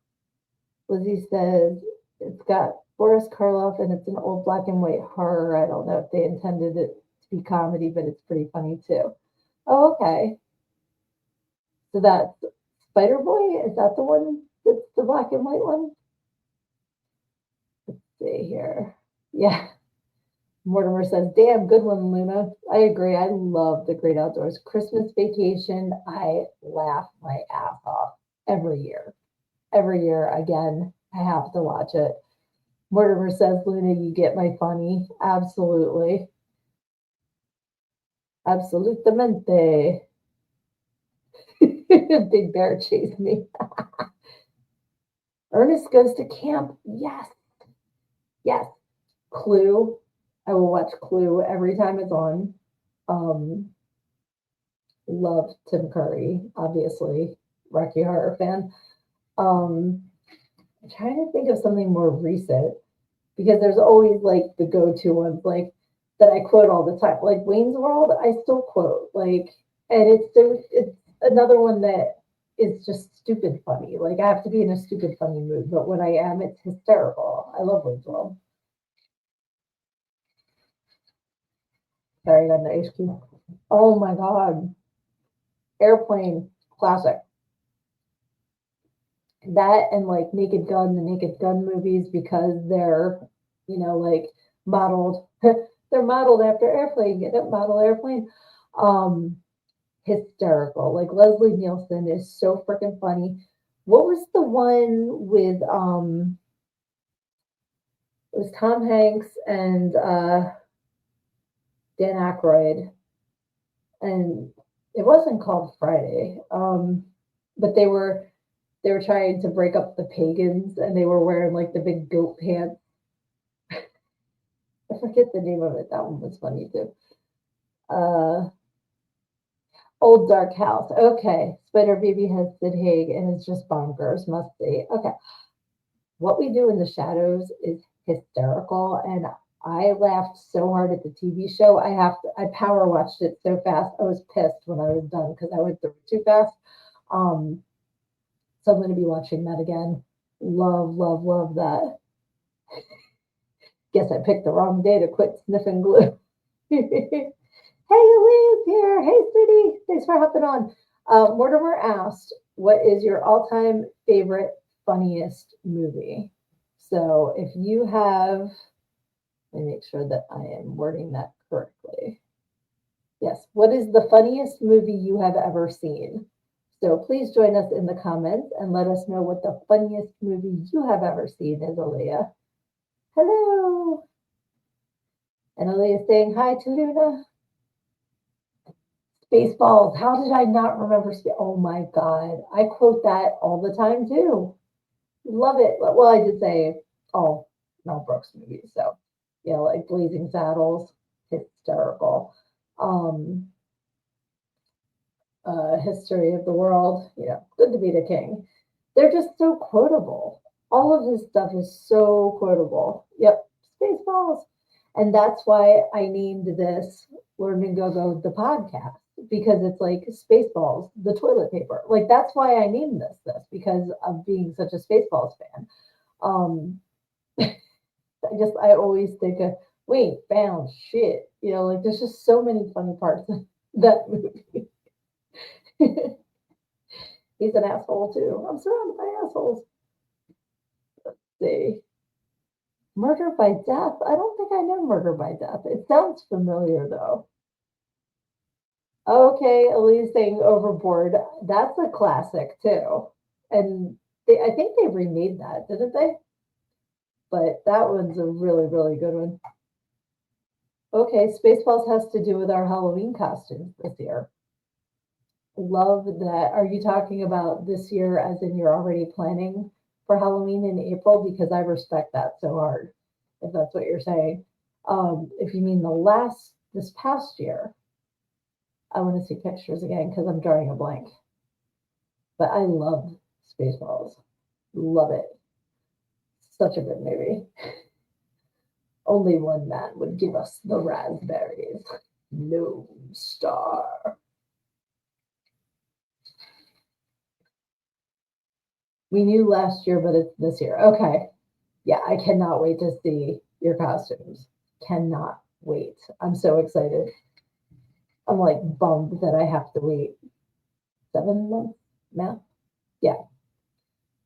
Lizzie says it's got Boris Karloff and it's an old black and white horror. I don't know if they intended it to be comedy, but it's pretty funny too. Oh, okay. So that's Spider Boy. Is that the one that's the black and white one? Let's see here. Yeah. Mortimer says, damn, good one, Luna. I agree. I love The Great Outdoors. Christmas Vacation, I laugh my ass off every year. Every year, again, I have to watch it. Mortimer says, Luna, you get my funny. Absolutely. Absolutamente. Big Bear chased me. Ernest Goes to Camp. Yes. Yes. Clue. I will watch Clue every time it's on. Um, Love Tim Curry, obviously. Rocky Horror fan. Um, I'm trying to think of something more recent because there's always like the go-to ones like that I quote all the time. Like Wayne's World, I still quote. Like, and it's another one that is just stupid funny. Like I have to be in a stupid funny mood, but when I am, it's hysterical. I love Wayne's World. Sorry, I got an ice cream. Oh my god, Airplane, classic. That and like Naked Gun, the Naked Gun movies because they're, like modeled. They're modeled after Airplane. Get it? Model Airplane. Um, Hysterical. Like Leslie Nielsen is so freaking funny. What was the one with it was Tom Hanks and Dan Aykroyd, and it wasn't called Friday. But they were trying to break up the pagans and they were wearing like the big goat pants. I forget the name of it. That one was funny too. Uh Old Dark House. Okay. Spider Baby has Sid Haig and it's just bonkers. Must see. Okay. What We Do in the Shadows is hysterical, and I laughed so hard at the TV show. I power watched it so fast. I was pissed when I was done because I went through it too fast. Um, so I'm going to be watching that again. Love, love, love that. Guess I picked the wrong day to quit sniffing glue. Hey, Elise here. Hey, Sydnee. Thanks for hopping on. Mortimer asked, "What is your all-time favorite, funniest movie?" So if you have, let me make sure that I am wording that correctly. Yes. What is the funniest movie you have ever seen? So please join us in the comments and let us know what the funniest movie you have ever seen is, Aaliyah. Hello. And Aaliyah saying hi to Luna. Spaceballs. How did I not remember? Oh my God. I quote that all the time too. Love it. Well, I did say all Mel Brooks movies. So, like Blazing Saddles, hysterical. Um, History of the World, Good to Be the King. They're just so quotable. All of his stuff is so quotable. Yep, Spaceballs. And that's why I named this Learn and Go Go the podcast because it's like Spaceballs, the toilet paper. Like that's why I named this because of being such a Spaceballs fan. Um, I always think of wait, found shit. Like there's just so many funny parts of that movie. He's an asshole too. I'm surrounded by assholes. Let's see. Murder by Death? I don't think I know Murder by Death. It sounds familiar though. Okay, Elise saying Overboard. That's a classic too. And I think they remade that, didn't they? But that one's a really, really good one. Okay, Spaceballs has to do with our Halloween costumes this year. Love that. Are you talking about this year as in you're already planning for Halloween in April? Because I respect that so hard, if that's what you're saying. If you mean this past year, I want to see pictures again because I'm drawing a blank. But I love Spaceballs. Love it. Such a good movie. Only one man would give us the raspberries. Lone Star. We knew last year, but it's this year. Okay. Yeah, I cannot wait to see your costumes. Cannot wait. I'm so excited. I'm like bummed that I have to wait 7 months now. Yeah,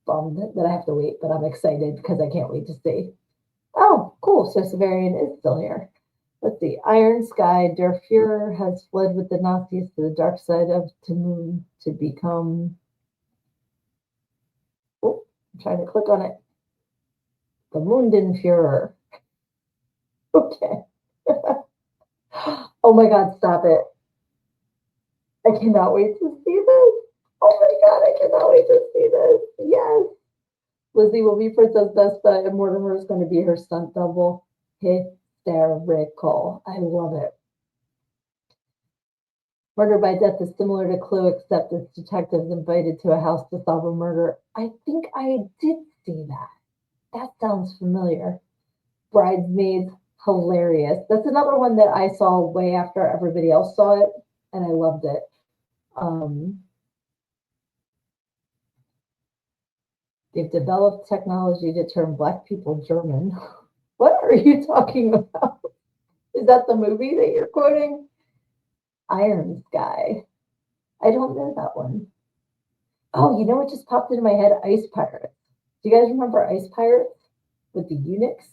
bummed that I have to wait, but I'm excited because I can't wait to see. Oh, cool. So Severian is still here. Let's see. Iron Sky, Der Fuhrer has fled with the Nazis to the dark side of Tamun to become. Oh, I'm trying to click on it. The Mundenfuhrer. Okay. Oh my God, stop it. I cannot wait to see this. Oh my God, I cannot wait to see this. Yes. Lizzie will be Princess Vespa and Mortimer is going to be her stunt double. Hysterical. I love it. Murder by Death is similar to Clue, except it's detectives invited to a house to solve a murder. I think I did see that. That sounds familiar. Bridesmaids, hilarious. That's another one that I saw way after everybody else saw it, and I loved it. Um, They've developed technology to turn black people German. What are you talking about? Is that the movie that you're quoting? Iron Sky. I don't know that one. Oh, you know what just popped into my head? Ice Pirates. Do you guys remember Ice Pirates with the eunuchs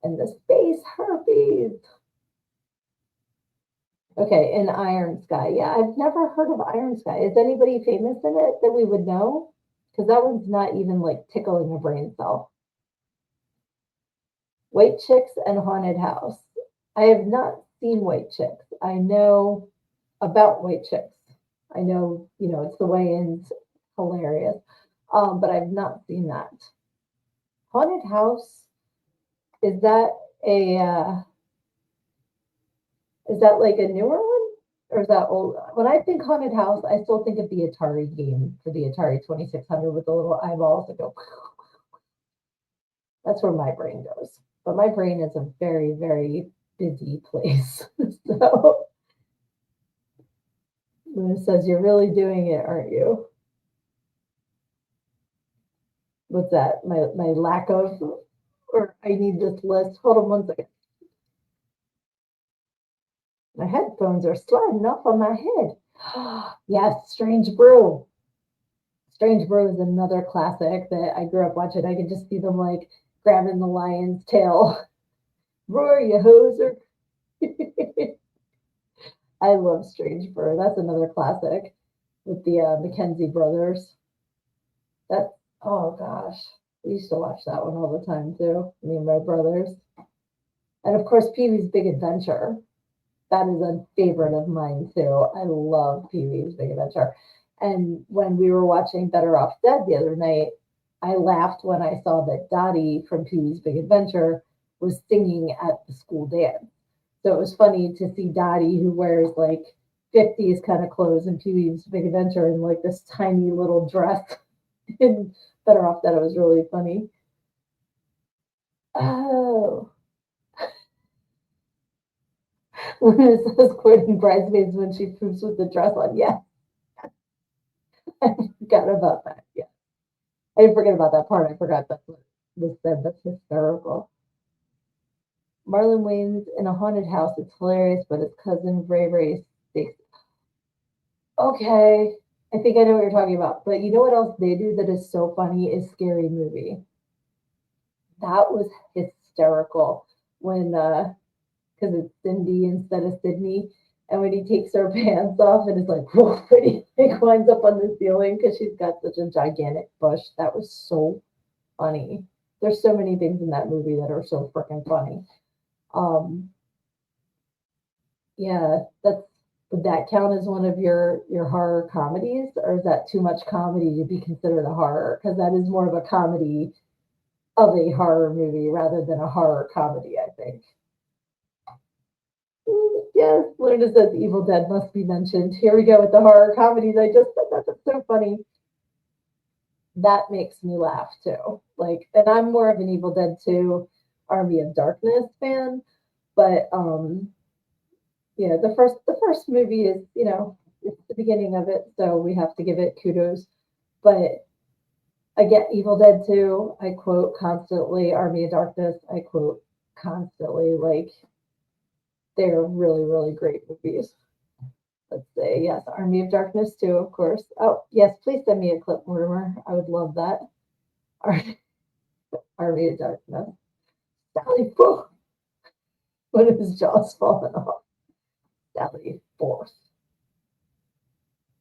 and the space herpes? Okay, in Iron Sky. Yeah, I've never heard of Iron Sky. Is anybody famous in it that we would know? Because that one's not even like tickling a brain cell. White Chicks and Haunted House. I have not seen White Chicks. I know about White Chicks. I know, it's the way-ins, hilarious. But I've not seen that. Haunted House, is that a is that like a newer one? Or is that old? When I think Haunted House, I still think of the Atari game for the Atari 2600 with the little eyeballs that go. That's where my brain goes. But my brain is a very, very busy place. So when it says you're really doing it, aren't you? What's that? My lack of, or I need this list. Hold on one second. My headphones are sliding off on my head. Yes, Strange Brew. Strange Brew is another classic that I grew up watching. I could just see them like grabbing the lion's tail. Roar, you hoser. I love Strange Brew. That's another classic with the Mackenzie brothers. That, oh gosh, we used to watch that one all the time too. Me and my brothers. And of course, Pee Wee's Big Adventure. That is a favorite of mine too. I love Pee Wee's Big Adventure. And when we were watching Better Off Dead the other night, I laughed when I saw that Dottie from Pee Wee's Big Adventure was singing at the school dance. So it was funny to see Dottie, who wears like 50s kind of clothes in Pee Wee's Big Adventure, and like this tiny little dress in Better Off Dead. It was really funny. Oh, when it says quoting bridesmaids when she poops with the dress on. Yeah, I forgot about that. Yeah. I didn't forget about that part. I forgot that's what was said. That's hysterical. Marlon Wayne's in a haunted house. It's hilarious, but his cousin Ray Ray sticks. Okay, I think I know what you're talking about. But you know what else they do that is so funny is Scary Movie. That was hysterical when because it's Cindy instead of Sydney. And when he takes her pants off and is like, whoa, and he like winds up on the ceiling because she's got such a gigantic bush. That was so funny. There's so many things in that movie that are so freaking funny. Um, yeah, that's would that count as one of your horror comedies, or is that too much comedy to be considered a horror? Because that is more of a comedy of a horror movie rather than a horror comedy, I think. Yes, Luna says Evil Dead must be mentioned. Here we go with the horror comedies. I just said that. That's so funny. That makes me laugh too. Like, and I'm more of an Evil Dead 2 Army of Darkness fan, but yeah, the first movie is, it's the beginning of it, so we have to give it kudos. But again, Evil Dead 2, I quote constantly, Army of Darkness, I quote constantly. Like, they're really, really great movies. Let's say, yes, Army of Darkness too, of course. Oh, yes, please send me a clip, Mortimer. I would love that. Army of Darkness. Sally Forth. When his jaw's falling off. Sally Forth.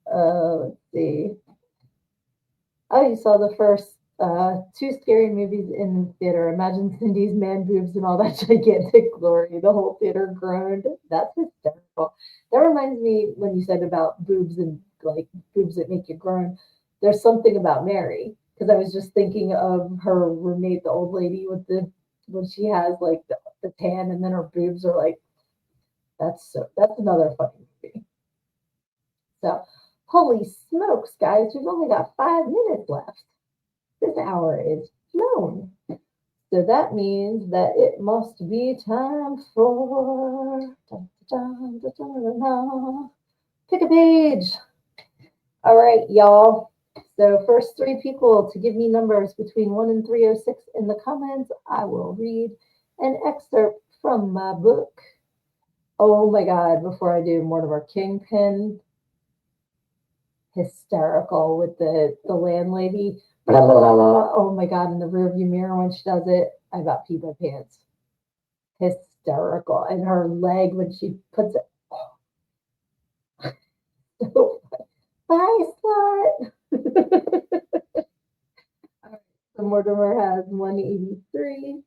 Let's see. Oh, you saw the first two scary movies in the theater. Imagine Cindy's man boobs and all that gigantic glory. The whole theater groaned. That's hysterical. That reminds me when you said about boobs and like boobs that make you groan. There's something about Mary because I was just thinking of her roommate, the old lady with the when she has like the tan and then her boobs are like that's another funny movie. So holy smokes, guys, we've only got 5 minutes left. This hour is flown. So that means that it must be time for pick a page. All right, y'all. So first three people to give me numbers between 1 and 306 in the comments, I will read an excerpt from my book. Oh my God, before I do, Mortimer Kingpin, hysterical with the landlady. Blah, blah, blah, blah. Oh my God, in the rearview mirror when she does it, I about peed my pants. Hysterical. And her leg when she puts it, oh, bye, slut. So Mortimer has 183.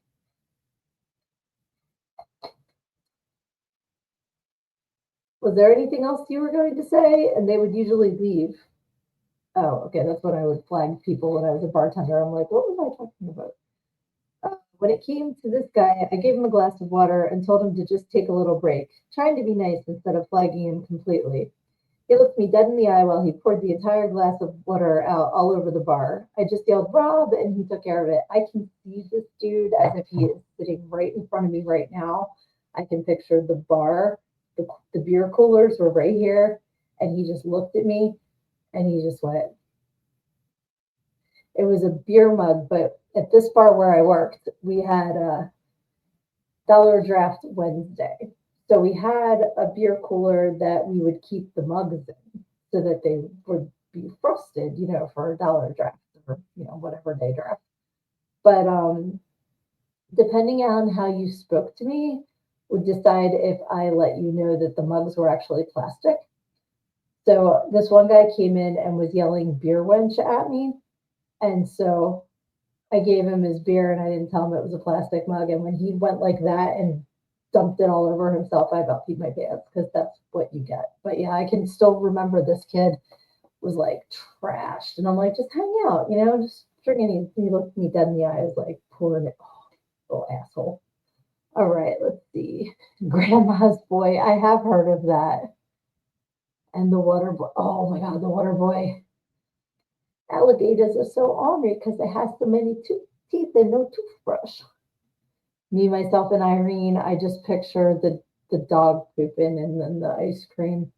Was there anything else you were going to say? And they would usually leave. Oh, okay. That's what I would flag people when I was a bartender. I'm like, what was I talking about? When it came to this guy, I gave him a glass of water and told him to just take a little break, trying to be nice instead of flagging him completely. He looked me dead in the eye while he poured the entire glass of water out all over the bar. I just yelled, Rob, and he took care of it. I can see this dude as if he is sitting right in front of me right now. I can picture the bar, the beer coolers were right here, and he just looked at me and he just went, it was a beer mug, but at this bar where I worked, we had a Dollar Draft Wednesday. So we had a beer cooler that we would keep the mugs in so that they would be frosted, for a dollar draft or, whatever day draft. But depending on how you spoke to me, would decide if I let you know that the mugs were actually plastic. So this one guy came in and was yelling beer wench at me. And so I gave him his beer and I didn't tell him it was a plastic mug. And when he went like that and dumped it all over himself, I about peed my pants because that's what you get. But yeah, I can still remember this kid was like trashed. And I'm like, just hang out, just drinking. He looked me dead in the eyes, like pulling it. Oh, little asshole. All right, let's see. Grandma's Boy. I have heard of that. And the water boy. Oh my God, the water boy. Alligators are so ornery because they have so many teeth and no toothbrush. Me, myself, and Irene, I just picture the dog pooping and then the ice cream.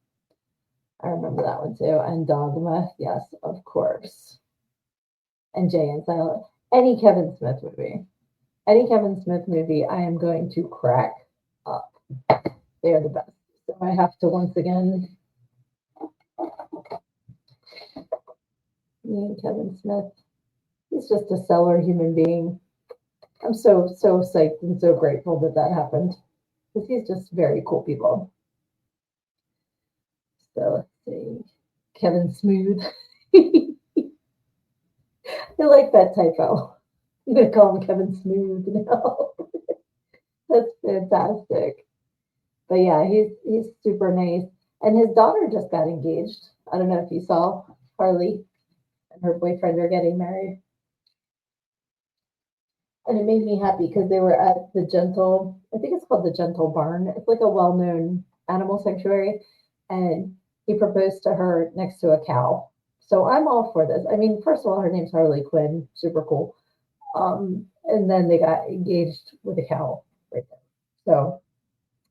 I remember that one too. And Dogma, yes, of course. And Jay and Silent. Any Kevin Smith movie. Any Kevin Smith movie, I am going to crack up. They are the best. So I have to once again. Me and Kevin Smith. He's just a stellar human being. I'm so psyched and so grateful that happened because he's just very cool people. So let's see, Kevin Smooth. I like that typo. I'm gonna call him Kevin Smooth now. That's fantastic. But yeah, he's super nice, and his daughter just got engaged. I don't know if you saw Harley and her boyfriend are getting married. And it made me happy because they were at the Gentle, I think it's called the Gentle Barn. It's like a well-known animal sanctuary. And he proposed to her next to a cow. So I'm all for this. I mean, first of all, her name's Harley Quinn, super cool. And then they got engaged with a cow right there. So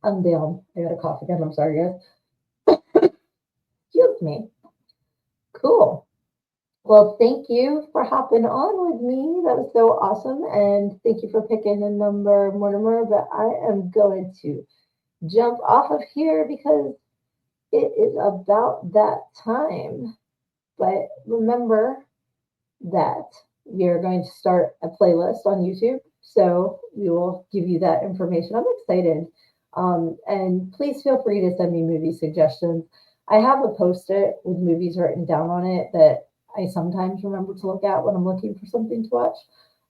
I'm down. I got a cough again. I'm sorry, guys. Excuse me. Cool. Well, thank you for hopping on with me. That was so awesome. And thank you for picking a number, Mortimer. But I am going to jump off of here because it is about that time. But remember that we are going to start a playlist on YouTube. So we will give you that information. I'm excited. And please feel free to send me movie suggestions. I have a post-it with movies written down on it that I sometimes remember to look at when I'm looking for something to watch.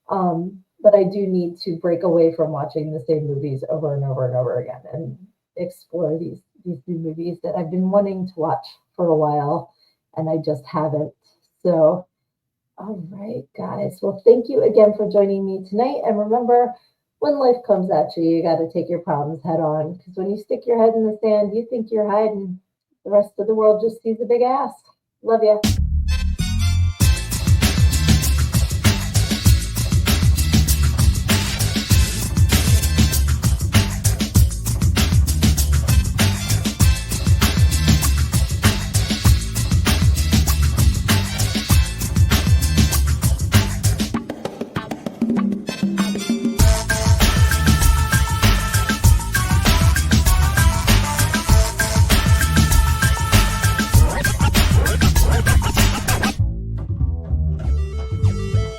But I do need to break away from watching the same movies over and over and over again and explore these new movies that I've been wanting to watch for a while and I just haven't. So, all right, guys. Well, thank you again for joining me tonight. And remember, when life comes at you, you got to take your problems head on. Because when you stick your head in the sand, you think you're hiding. The rest of the world just sees a big ass. Love you.